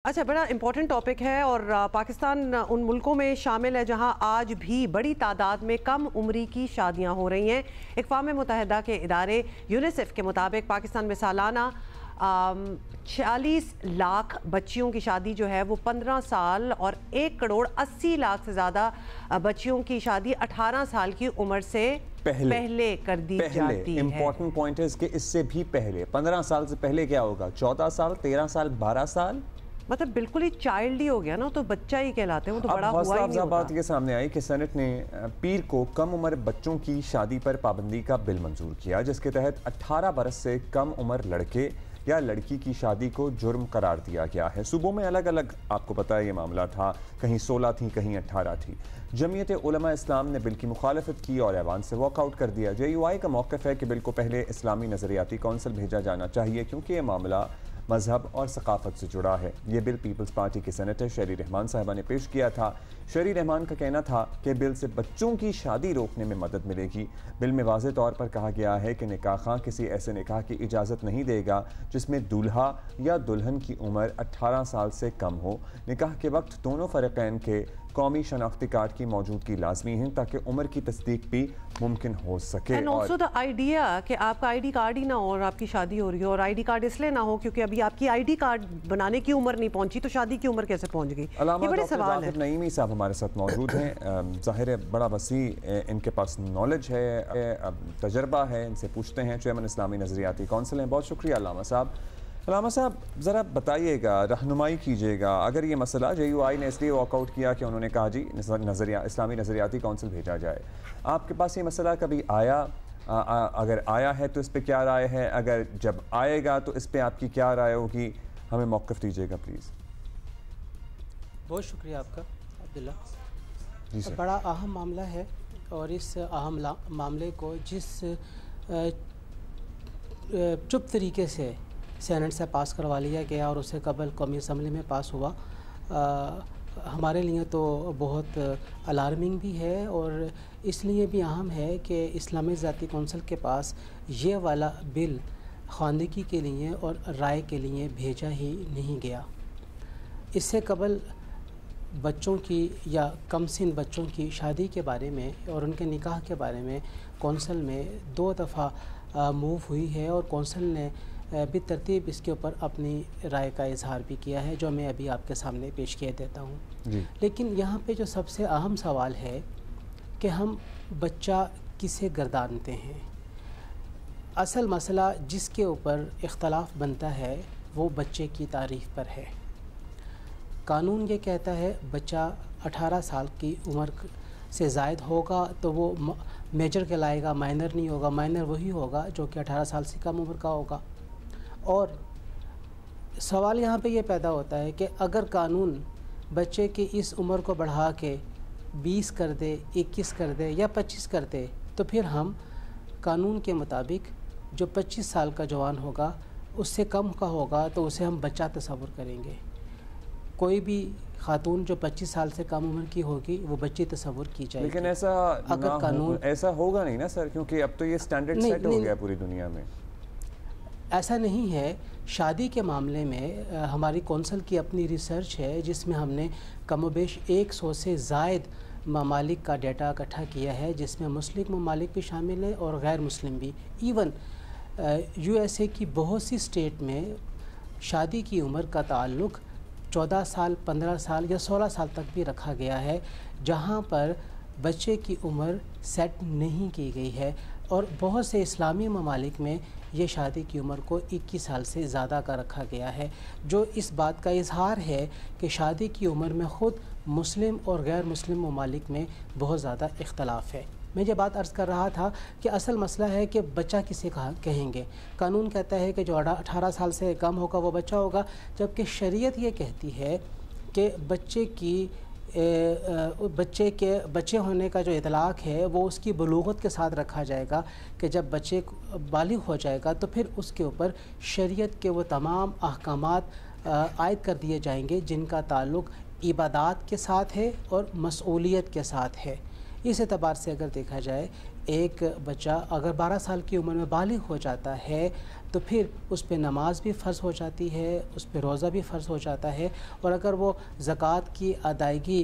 اچھا، بڑا important topic ہے اور پاکستان ان ملکوں میں شامل ہے جہاں آج بھی بڑی تعداد میں کم عمری کی شادیاں ہو رہی ہیں۔ اقوام متحدہ کے ادارے یونیسیف کے مطابق پاکستان میں سالانہ 46 لاکھ بچیوں کی شادی جو ہے وہ 15 سال اور 1 کروڑ 80 لاکھ سے زیادہ بچیوں کی شادی 18 سال کی عمر سے پہلے کر دی جاتی ہے۔ امپورٹنٹ پوائنٹ ہے کہ اس سے بھی پہلے 15 سال سے پہلے کیا ہوگا؟ 14 سال، 13 سال، 12 سال، مطلب بالکل ہی چائلڈ ہی ہو گیا نا، تو بچہ ہی کہلاتے ہیں، وہ تو بڑا ہوا ہی نہیں ہوتا۔ بات یہ سامنے آئی کہ سینٹ نے پیر کو کم عمر بچوں کی شادی پر پابندی کا بل منظور کیا، جس کے تحت 18 برس سے کم عمر لڑکے یا لڑکی کی شادی کو جرم قرار دیا گیا ہے۔ صوبوں میں الگ الگ آپ کو پتہ ہے یہ معاملہ تھا، کہیں 16 تھی، کہیں 18 تھی۔ جمعیت علماء اسلام نے بل کی مخالفت کی اور ایوان سے واک آؤٹ کر دیا۔ JUI کا موقف ہے کہ بل کو پہلے اسلامی نظریاتی کونسل بھیجا جانا چاہیے کیونکہ یہ معاملہ مذہب اور ثقافت سے جڑا ہے۔ یہ بل پیپلز پارٹی کے سینیٹر شیری رحمان صاحبہ نے پیش کیا تھا۔ شیری رحمان کا کہنا تھا کہ بل سے بچوں کی شادی روکنے میں مدد ملے گی۔ بل میں واضح طور پر کہا گیا ہے کہ نکاح خواہ کسی ایسے نکاح کی اجازت نہیں دے گا جس میں دولہا یا دلہن کی عمر 18 سال سے کم ہو۔ نکاح کے وقت دونوں فریقین کے قومی شناختی کارڈ کی موجودگی لازمی ہے تاکہ عمر کی تصدیق بھی ممکن ہو سکے۔ اینڈ آلسو دا آئیڈیا کہ آپ کا ID کارڈ ہی نہ ہو اور آپ کی شادی ہو رہی ہو، اور ID کارڈ اس لیے نہ ہو کیونکہ ابھی آپ کی ID کارڈ بنانے کی عمر نہیں پہنچی تو شادی کی عمر کیسے پہنچ گئی؟ یہ بڑے سوال ہیں۔ نعیمی صاحب ہمارے ساتھ موجود ہیں، ظاہر ہے بڑا وسیع ان کے پاس نالج ہے، تجربہ ہے، ان سے پوچھتے ہیں۔ چیئرمین اسلامی نظریاتی کونسل ہیں، بہت شکریہ علامہ صاحب۔ علامہ صاحب ذرا بتائیے گا، رہنمائی کیجیے گا، اگر یہ مسئلہ JUI نے اس لیے واک آؤٹ کیا کہ انہوں نے کہا جی اسلامی نظریاتی کونسل بھیجا جائے، آپ کے پاس یہ مسئلہ کبھی آیا؟ اگر آیا ہے تو اس پہ کیا رائے ہے؟ اگر جب آئے گا تو اس پہ آپ کی کیا رائے ہوگی؟ ہمیں موقف دیجیے گا پلیز۔ بہت شکریہ آپ کا عبداللہ۔ جی سر، بڑا اہم معاملہ ہے اور اس اہم معاملے کو جس چپ طریقے سے سینٹ سے پاس کروا لیا گیا اور اسے قبل قومی اسمبلی میں پاس ہوا، ہمارے لیے تو بہت الارمنگ بھی ہے اور اس لیے بھی اہم ہے کہ اسلامی ذاتی کونسل کے پاس یہ والا بل خواندگی کے لیے اور رائے کے لیے بھیجا ہی نہیں گیا۔ اس سے قبل بچوں کی یا کم سن بچوں کی شادی کے بارے میں اور ان کے نکاح کے بارے میں کونسل میں 2 دفعہ موو ہوئی ہے اور کونسل نے بالترتیب اس کے اوپر اپنی رائے کا اظہار بھی کیا ہے، جو میں ابھی آپ کے سامنے پیش کیے دیتا ہوں۔ لیکن یہاں پہ جو سب سے اہم سوال ہے کہ ہم بچہ کسے گردانتے ہیں۔ اصل مسئلہ جس کے اوپر اختلاف بنتا ہے وہ بچے کی تعریف پر ہے۔ قانون یہ کہتا ہے بچہ 18 سال کی عمر سے زائد ہوگا تو وہ میجر کہلائے گا، مائنر نہیں ہوگا۔ مائنر وہی ہوگا جو کہ 18 سال سے کم عمر کا ہوگا۔ اور سوال یہاں پہ یہ پیدا ہوتا ہے کہ اگر قانون بچے کی اس عمر کو بڑھا کے 20 کر دے، 21 کر دے یا 25 کر دے تو پھر ہم قانون کے مطابق جو 25 سال کا جوان ہوگا اس سے کم کا ہوگا تو اسے ہم بچہ تصور کریں گے۔ کوئی بھی خاتون جو 25 سال سے کم عمر کی ہوگی وہ بچی تصور کی جائے گی۔ لیکن ایسا ہوگا نہیں نا سر، کیونکہ اب تو یہ سٹینڈرڈ سیٹ ہو گیا پوری دنیا میں۔ ایسا نہیں ہے۔ شادی کے معاملے میں ہماری کونسل کی اپنی ریسرچ ہے جس میں ہم نے کم و بیش 100 سے زائد ممالک کا ڈیٹا اکٹھا کیا ہے، جس میں مسلم ممالک بھی شامل ہیں اور غیر مسلم بھی۔ ایون USA کی بہت سی اسٹیٹ میں شادی کی عمر کا تعلق 14 سال، 15 سال یا 16 سال تک بھی رکھا گیا ہے، جہاں پر بچے کی عمر سیٹ نہیں کی گئی ہے۔ اور بہت سے اسلامی ممالک میں یہ شادی کی عمر کو 21 سال سے زیادہ کا رکھا گیا ہے، جو اس بات کا اظہار ہے کہ شادی کی عمر میں خود مسلم اور غیر مسلم ممالک میں بہت زیادہ اختلاف ہے۔ میں یہ بات عرض کر رہا تھا کہ اصل مسئلہ ہے کہ بچہ کسے کہیں گے۔ قانون کہتا ہے کہ جو 18 سال سے کم ہوگا وہ بچہ ہوگا، جبکہ شریعت یہ کہتی ہے کہ بچے ہونے کا جو اطلاق ہے وہ اس کی بلوغت کے ساتھ رکھا جائے گا کہ جب بچے بالغ ہو جائے گا تو پھر اس کے اوپر شریعت کے وہ تمام احکامات عائد کر دیے جائیں گے جن کا تعلق عبادات کے ساتھ ہے اور مسئولیت کے ساتھ ہے۔ اس اعتبار سے اگر دیکھا جائے ایک بچہ اگر 12 سال کی عمر میں بالغ ہو جاتا ہے تو پھر اس پہ نماز بھی فرض ہو جاتی ہے، اس پہ روزہ بھی فرض ہو جاتا ہے، اور اگر وہ زکوٰۃ کی ادائیگی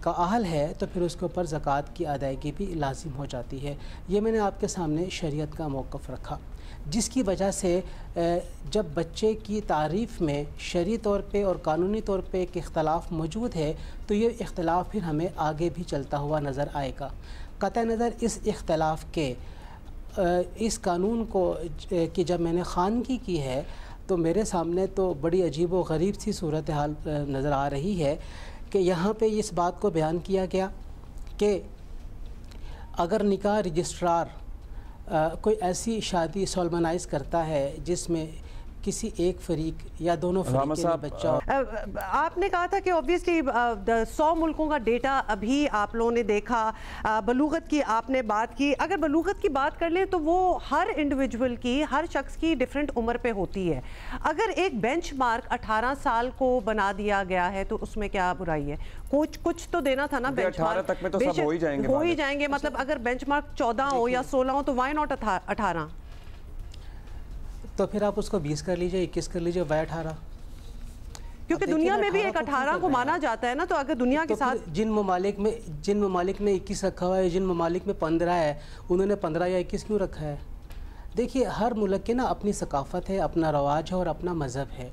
کا اہل ہے تو پھر اس کے اوپر زکوٰۃ کی ادائیگی بھی لازم ہو جاتی ہے۔ یہ میں نے آپ کے سامنے شریعت کا موقف رکھا، جس کی وجہ سے جب بچے کی تعریف میں شرعی طور پہ اور قانونی طور پہ ایک اختلاف موجود ہے تو یہ اختلاف پھر ہمیں آگے بھی چلتا ہوا نظر آئے گا۔ قطع نظر اس اختلاف کے اس قانون کو کہ جب میں نے خوانگی کی ہے تو میرے سامنے تو بڑی عجیب و غریب سی صورتحال نظر آ رہی ہے کہ یہاں پہ اس بات کو بیان کیا گیا کہ اگر نکاح رجسٹرار کوئی ایسی شادی سالمنائز کرتا ہے جس میں کسی ایک فریق یا دونوں فریق کے بچہ، آپ نے کہا تھا کہ اوبویسلی 100 ملکوں کا ڈیٹا ابھی آپ لوگوں نے دیکھا، بلوغت کی آپ نے بات کی، اگر بلوغت کی بات کر لیں تو وہ ہر انڈیویجول کی، ہر شخص کی ڈیفرنٹ عمر پہ ہوتی ہے۔ اگر ایک بینچ مارک 18 سال کو بنا دیا گیا ہے تو اس میں کیا برائی ہے؟ کچھ تو دینا تھا نا بینچ مارک، 18 تک میں تو سب ہو ہی جائیں گے، مطلب اگر بینچ مارک 14 ہو یا 16 ہو تو وائی ناٹ 18؟ تو پھر آپ اس کو 20 کر لیجئے، 21 کر لیجئے، وائی 18، کیونکہ دنیا میں بھی ایک 18 کو مانا جاتا ہے نا، تو اگر دنیا کے ساتھ جن ممالک نے 21 رکھا ہوا ہے، جن ممالک میں 15 ہے، انہوں نے 15 یا 21 کیوں رکھا ہے؟ دیکھیے ہر ملک کے نا اپنی ثقافت ہے، اپنا رواج ہے اور اپنا مذہب ہے،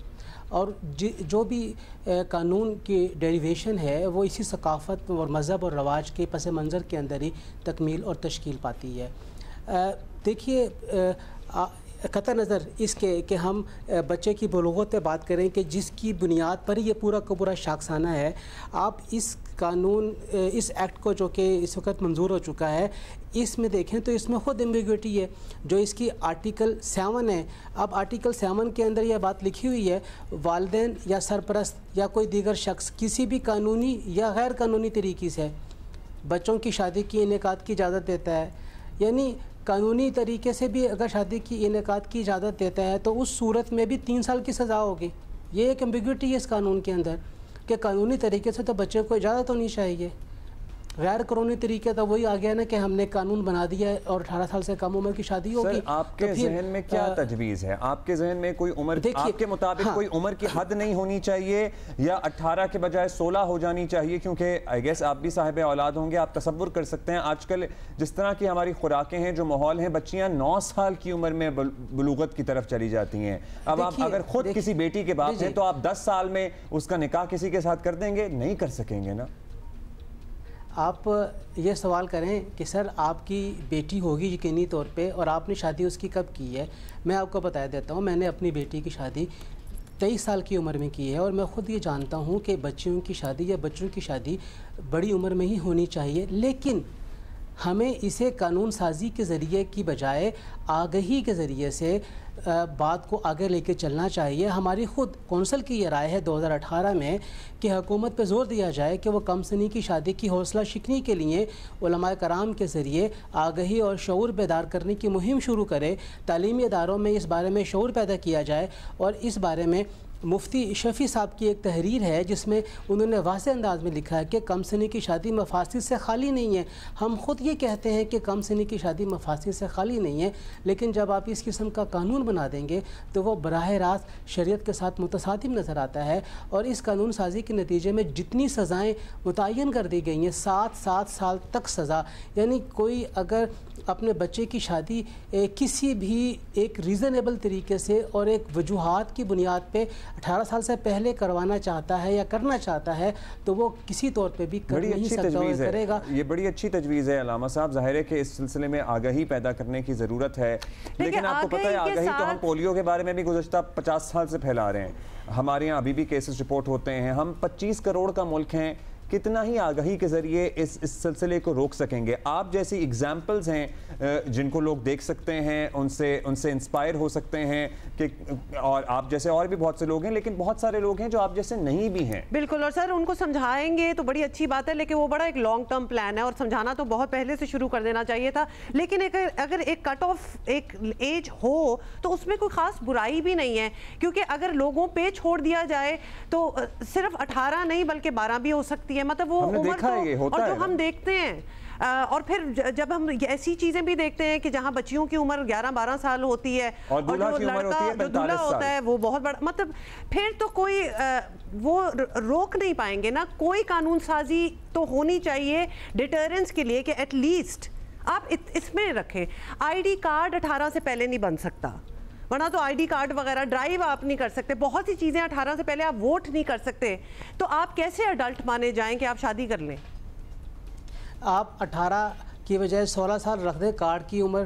اور جو بھی قانون کی ڈیریویشن ہے وہ اسی ثقافت اور مذہب اور رواج کے پس منظر کے اندر ہی تکمیل اور تشکیل پاتی ہے۔ دیکھیے قطع نظر اس کے کہ ہم بچے کی بلوغت پہ بات کریں کہ جس کی بنیاد پر یہ پورا کا پورا شاخسانہ ہے، آپ اس قانون اس ایکٹ کو جو کہ اس وقت منظور ہو چکا ہے اس میں دیکھیں تو اس میں خود ایمبیگوٹی ہے جو اس کی آرٹیکل 7 ہے۔ اب آرٹیکل 7 کے اندر یہ بات لکھی ہوئی ہے، والدین یا سرپرست یا کوئی دیگر شخص کسی بھی قانونی یا غیر قانونی طریقے سے بچوں کی شادی کی انعقاد کی اجازت دیتا ہے، یعنی قانونی طریقے سے بھی اگر شادی کی انعقاد کی اجازت دیتا ہے تو اس صورت میں بھی 3 سال کی سزا ہوگی۔ یہ ایک ایمبیگوٹی ہے اس قانون کے اندر کہ قانونی طریقے سے تو بچے کو اجازت ہونی چاہیے، غیر قانونی طریقے تو وہی آ گیا نا کہ ہم نے قانون بنا دیا ہے اور 18 سال سے کم عمر کی شادی ہوگی۔ سر آپ کے ذہن میں کیا تجویز ہے؟ آپ کے ذہن میں کوئی عمر آپ کے مطابق کوئی عمر کی حد نہیں ہونی چاہیے یا 18 کے بجائے 16 ہو جانی چاہیے؟ کیونکہ آئی گیس آپ بھی صاحب اولاد ہوں گے، آپ تصور کر سکتے ہیں آج کل جس طرح کی ہماری خوراکیں ہیں، جو ماحول ہیں، بچیاں 9 سال کی عمر میں بلوغت کی طرف چلی جاتی ہیں۔ اب آپ اگر خود کسی بیٹی کے باپ ہیں تو آپ 10 سال میں اس کا نکاح کسی کے ساتھ کر دیں گے؟ نہیں کر سکیں گے نا۔ آپ یہ سوال کریں کہ سر آپ کی بیٹی ہوگی یقینی طور پہ، اور آپ نے شادی اس کی کب کی ہے؟ میں آپ کو بتا دیتا ہوں، میں نے اپنی بیٹی کی شادی 23 سال کی عمر میں کی ہے، اور میں خود یہ جانتا ہوں کہ بچیوں کی شادی یا بچوں کی شادی بڑی عمر میں ہی ہونی چاہیے، لیکن ہمیں اسے قانون سازی کے ذریعے کی بجائے آگہی کے ذریعے سے بات کو آگے لے کے چلنا چاہیے۔ ہماری خود کونسل کی یہ رائے ہے 2018 میں کہ حکومت پہ زور دیا جائے کہ وہ کم سنی کی شادی کی حوصلہ شکنی کے لیے علماء کرام کے ذریعے آگہی اور شعور بیدار کرنے کی مہم شروع کرے، تعلیمی اداروں میں اس بارے میں شعور پیدا کیا جائے، اور اس بارے میں مفتی شفیع صاحب کی ایک تحریر ہے جس میں انہوں نے واضح انداز میں لکھا ہے کہ کم سنی کی شادی مفاسد سے خالی نہیں ہے۔ ہم خود یہ کہتے ہیں کہ کم سنی کی شادی مفاسد سے خالی نہیں ہے، لیکن جب آپ اس قسم کا قانون بنا دیں گے تو وہ براہ راست شریعت کے ساتھ متصادم نظر آتا ہے، اور اس قانون سازی کے نتیجے میں جتنی سزائیں متعین کر دی گئی ہیں 7 سال تک سزا، یعنی کوئی اگر اپنے بچے کی شادی کسی بھی ایک ریزنیبل طریقے سے اور ایک وجوہات کی بنیاد پہ 18 سال سے پہلے کروانا چاہتا ہے یا کرنا چاہتا ہے تو وہ کسی طور پہ بھی کر نہیں سکتا اور کرے گا۔ یہ بڑی اچھی تجویز ہے علامہ صاحب، ظاہر ہے کہ اس سلسلے میں آگہی پیدا کرنے کی ضرورت ہے، لیکن آپ کو پتہ ہے آگہی تو ہم پولیو کے بارے میں بھی گزشتہ 50 سال سے پھیلا رہے ہیں، ہمارے یہاں ابھی بھی کیسز رپورٹ ہوتے ہیں، ہم 25 کروڑ کا ملک ہیں، کتنا ہی آگہی کے ذریعے اس سلسلے کو روک سکیں گے؟ آپ جیسی ایگزامپلز ہیں جن کو لوگ دیکھ سکتے ہیں، ان سے انسپائر ہو سکتے ہیں کہ، اور آپ جیسے اور بھی بہت سے لوگ ہیں، لیکن بہت سارے لوگ ہیں جو آپ جیسے نہیں بھی ہیں۔ بالکل، اور سر ان کو سمجھائیں گے تو بڑی اچھی بات ہے، لیکن وہ بڑا ایک لانگ ٹرم پلان ہے اور سمجھانا تو بہت پہلے سے شروع کر دینا چاہیے تھا، لیکن اگر ایک کٹ آف ایک ایج ہو تو اس میں کوئی خاص برائی بھی نہیں ہے، کیونکہ اگر لوگوں پہ چھوڑ دیا جائے تو صرف 18 نہیں بلکہ 12 بھی ہو سکتی ہے، مطلب وہ عمر تو، اور جو ہم دیکھتے ہیں اور پھر جب ہم ایسی چیزیں بھی دیکھتے ہیں کہ جہاں بچیوں کی عمر 11-12 سال ہوتی ہے اور جو لڑکا جو دولہا ہوتا ہے وہ بہت بڑا، مطلب پھر تو کوئی وہ روک نہیں پائیں گے نا. کوئی قانون سازی تو ہونی چاہیے ڈیٹرنس کے لیے کہ ایٹ لیسٹ آپ اس میں رکھیں. آئی ڈی کارڈ 18 سے پہلے نہیں بن سکتا، ورنہ تو آئی ڈی کارڈ وغیرہ ڈرائیو آپ نہیں کر سکتے، بہت سی چیزیں 18 سے پہلے آپ ووٹ نہیں کر سکتے. تو آپ کیسے اڈلٹ مانے جائیں کہ آپ شادی کر لیں؟ آپ 18 کی بجائے 16 سال رکھ دیں کارڈ کی عمر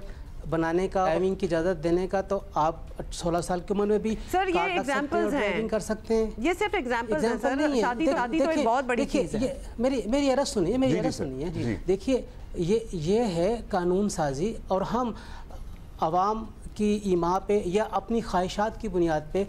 بنانے کا، ڈرائیونگ کی اجازت دینے کا، تو آپ 16 سال کی عمر میں بھی سر یہ ایگزامپلز ہیں، ڈرائیونگ کر سکتے ہیں. یہ صرف ایگزامپلز ہیں سر. شادی تو ایک بہت بڑی چیز ہے. میری عرض سنیے، دیکھیے یہ ہے قانون سازی، اور ہم عوام کی ایما پہ یا اپنی خواہشات کی بنیاد پہ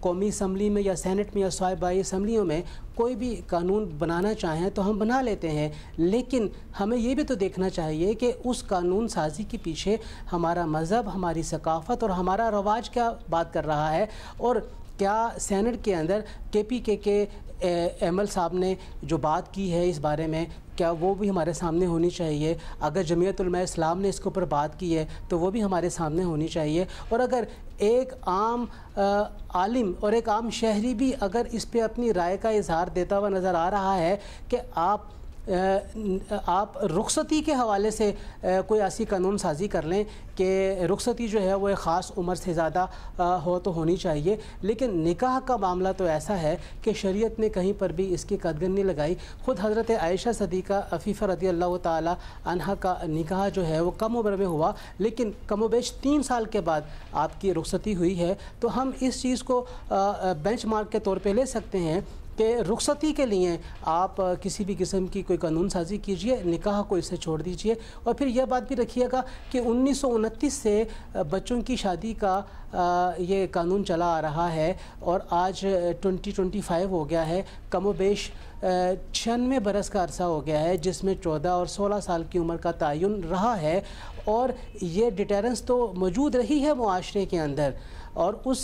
قومی اسمبلی میں یا سینٹ میں یا صوبائی اسمبلیوں میں کوئی بھی قانون بنانا چاہیں تو ہم بنا لیتے ہیں، لیکن ہمیں یہ بھی تو دیکھنا چاہیے کہ اس قانون سازی کے پیچھے ہمارا مذہب، ہماری ثقافت اور ہمارا رواج کیا بات کر رہا ہے. اور کیا سینٹ کے اندر KPK کے ایمل صاحب نے جو بات کی ہے اس بارے میں، کیا وہ بھی ہمارے سامنے ہونی چاہیے؟ اگر جمعیت علماء اسلام نے اس کے اوپر بات کی ہے تو وہ بھی ہمارے سامنے ہونی چاہیے. اور اگر ایک عام عالم اور ایک عام شہری بھی اگر اس پہ اپنی رائے کا اظہار دیتا ہوا نظر آ رہا ہے کہ آپ رخصتی کے حوالے سے کوئی ایسی قانون سازی کر لیں کہ رخصتی جو ہے وہ ایک خاص عمر سے زیادہ ہو تو ہونی چاہیے، لیکن نکاح کا معاملہ تو ایسا ہے کہ شریعت نے کہیں پر بھی اس کی قدغن نہیں لگائی. خود حضرت عائشہ صدیقہ عفیفہ رضی اللہ تعالی عنہا کا نکاح جو ہے وہ کم عمر میں ہوا، لیکن کم و بیش 3 سال کے بعد آپ کی رخصتی ہوئی ہے. تو ہم اس چیز کو بینچ مارک کے طور پہ لے سکتے ہیں کہ رخصتی کے لیے آپ کسی بھی قسم کی کوئی قانون سازی کیجئے، نکاح کو اس سے چھوڑ دیجئے. اور پھر یہ بات بھی رکھیے گا کہ 1929 سے بچوں کی شادی کا یہ قانون چلا آ رہا ہے، اور آج 2025 ہو گیا ہے. کم و بیش 96 برس کا عرصہ ہو گیا ہے جس میں 14 اور 16 سال کی عمر کا تعین رہا ہے، اور یہ ڈیٹرنس تو موجود رہی ہے معاشرے کے اندر. اور اس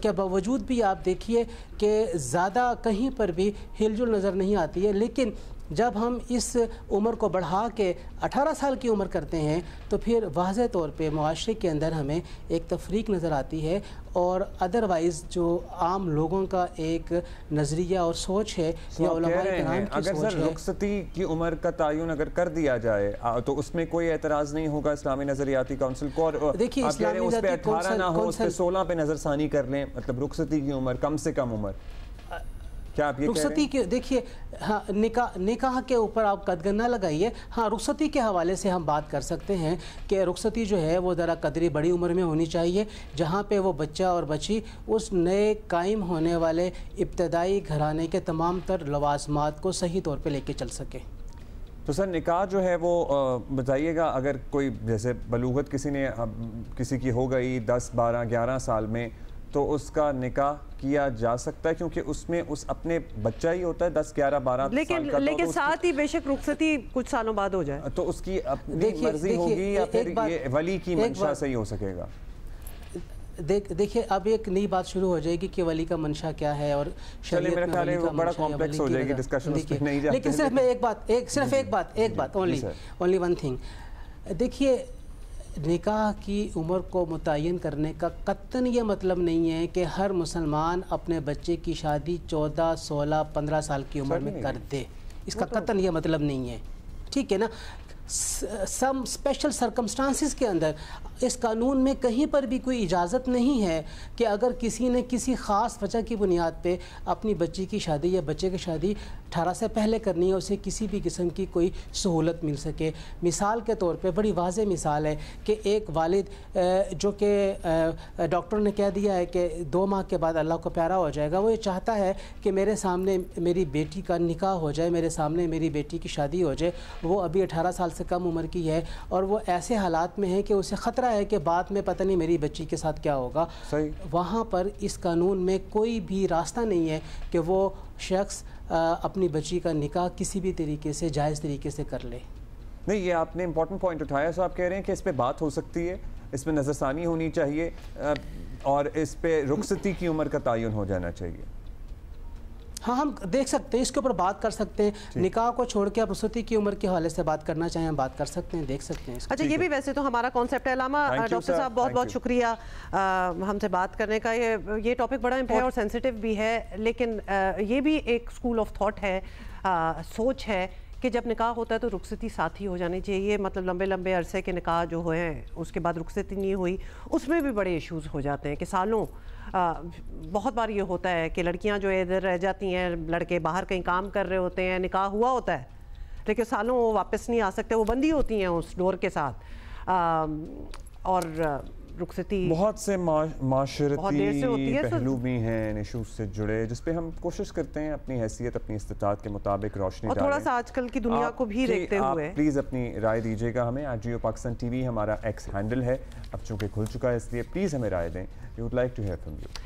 کے باوجود بھی آپ دیکھیے کہ زیادہ کہیں پر بھی ہل جل نظر نہیں آتی ہے. لیکن جب ہم اس عمر کو بڑھا کے 18 سال کی عمر کرتے ہیں تو پھر واضح طور پہ معاشرے کے اندر ہمیں ایک تفریق نظر آتی ہے، اور ادروائز جو عام لوگوں کا ایک نظریہ اور سوچ ہے یا علماء کرام کی سوچ ہے. اگر رخصتی کی عمر کا تعین اگر کر دیا جائے تو اس میں کوئی اعتراض نہیں ہوگا اسلامی نظریاتی کونسل کو؟ اور دیکھیے آپ کہہ رہے ہیں اس پہ 18 نہ ہو، اس پہ 16 پہ نظر ثانی کر لیں، مطلب رخصتی کی عمر کم سے کم عمر. کیا آپ یہ رخصتی کے دیکھیے، ہاں نکاح کے اوپر آپ قدغن نہ لگائیے. ہاں رخصتی کے حوالے سے ہم بات کر سکتے ہیں کہ رخصتی جو ہے وہ ذرا قدری بڑی عمر میں ہونی چاہیے، جہاں پہ وہ بچہ اور بچی اس نئے قائم ہونے والے ابتدائی گھرانے کے تمام تر لوازمات کو صحیح طور پہ لے کے چل سکے. تو سر نکاح جو ہے وہ بتائیے گا، اگر کوئی جیسے بلوغت کسی کی ہو گئی 10 12 11 سال میں، تو اس کا نکاح کیا جا سکتا ہے کیونکہ اس میں اپنے بچہ ہی ہوتا ہے 10 11 12 سال کا. لیکن ساتھ ہی بے شک رخصتی کچھ سالوں بعد ہو جائے تو اس کی اپنی مرضی ہوگی یا پھر یہ ولی کی منشا سے ہی ہو سکے گا؟ دیکھیں اب ایک نئی بات شروع ہو جائے گی کہ ولی کا منشا کیا ہے، اور شریعت میں ولی کا بڑا کمپلیکس ہو جائے گی ڈسکشن، اس پہ نہیں جاتے. لیکن صرف میں ایک بات اونلی ون تھنگ. دیکھیے نکاح کی عمر کو متعین کرنے کا قطعاً یہ مطلب نہیں ہے کہ ہر مسلمان اپنے بچے کی شادی 14 16 15 سال کی عمر میں کر دے. اس کا قطعاً یہ مطلب نہیں ہے، ٹھیک ہے نا. سم اسپیشل سرکمسٹانسز کے اندر اس قانون میں کہیں پر بھی کوئی اجازت نہیں ہے کہ اگر کسی نے کسی خاص وجہ کی بنیاد پہ اپنی بچی کی شادی یا بچے کی شادی 18 سے پہلے کرنی ہے، اسے کسی بھی قسم کی کوئی سہولت مل سکے. مثال کے طور پہ بڑی واضح مثال ہے کہ ایک والد جو کہ ڈاکٹر نے کہہ دیا ہے کہ 2 ماہ کے بعد اللہ کو پیارا ہو جائے گا، وہ یہ چاہتا ہے کہ میرے سامنے میری بیٹی کا نکاح ہو جائے، میرے سامنے میری بیٹی کی شادی ہو جائے. وہ ابھی 18 سال سے کم عمر کی ہے اور وہ ایسے حالات میں ہے کہ اسے خطرہ ہے کہ بعد میں پتہ نہیں میری بچی کے ساتھ کیا ہوگا. وہاں پر اس قانون میں کوئی بھی راستہ نہیں ہے کہ وہ شخص اپنی بچی کا نکاح کسی بھی طریقے سے جائز طریقے سے کر لے. نہیں، یہ آپ نے امپورٹنٹ پوائنٹ اٹھایا. سو آپ کہہ رہے ہیں کہ اس پہ بات ہو سکتی ہے، اس میں نظر ثانی ہونی چاہیے اور اس پہ رخصتی کی عمر کا تعین ہو جانا چاہیے. ہاں ہم دیکھ سکتے ہیں، اس کے اوپر بات کر سکتے ہیں. نکاح کو چھوڑ کے آپ رخصتی کی عمر کے حوالے سے بات کرنا چاہیں ہم بات کر سکتے ہیں، دیکھ سکتے ہیں. اچھا یہ بھی ویسے تو ہمارا کانسیپٹ ہے. علامہ ڈاکٹر صاحب بہت بہت شکریہ ہم سے بات کرنے کا. یہ ٹاپک بڑا ہے اور سینسیٹیو بھی ہے، لیکن یہ بھی ایک اسکول آف تھاٹ ہے، سوچ ہے کہ جب نکاح ہوتا ہے تو رخصتی ساتھ ہی ہو جانی چاہیے. مطلب لمبے لمبے عرصے کے نکاح جو ہوئے ہیں اس کے بعد رخصتی نہیں ہوئی، اس میں بھی بڑے ایشوز ہو جاتے ہیں کہ سالوں بہت بار یہ ہوتا ہے کہ لڑکیاں جو ادھر رہ جاتی ہیں، لڑکے باہر کہیں کام کر رہے ہوتے ہیں، نکاح ہوا ہوتا ہے لیکن سالوں وہ واپس نہیں آ سکتے، وہ بندی ہوتی ہیں اس ڈور کے ساتھ. اور رخصتی بہت سے معاشرتی پہلو بھی ہیں ایشوز سے جڑے، جس پہ ہم کوشش کرتے ہیں اپنی حیثیت اپنی استطاعت کے مطابق روشنی ڈالیں. اور تھوڑا سا آج کل کی دنیا کو بھی دیکھتے ہوئے پلیز اپنی رائے دیجیے گا ہمیں. جیو پاکستان ٹی وی ہمارا ایکس ہینڈل ہے، اب چونکہ کھل چکا ہے اس لیے پلیز ہمیں رائے دیں. We would like to hear from you.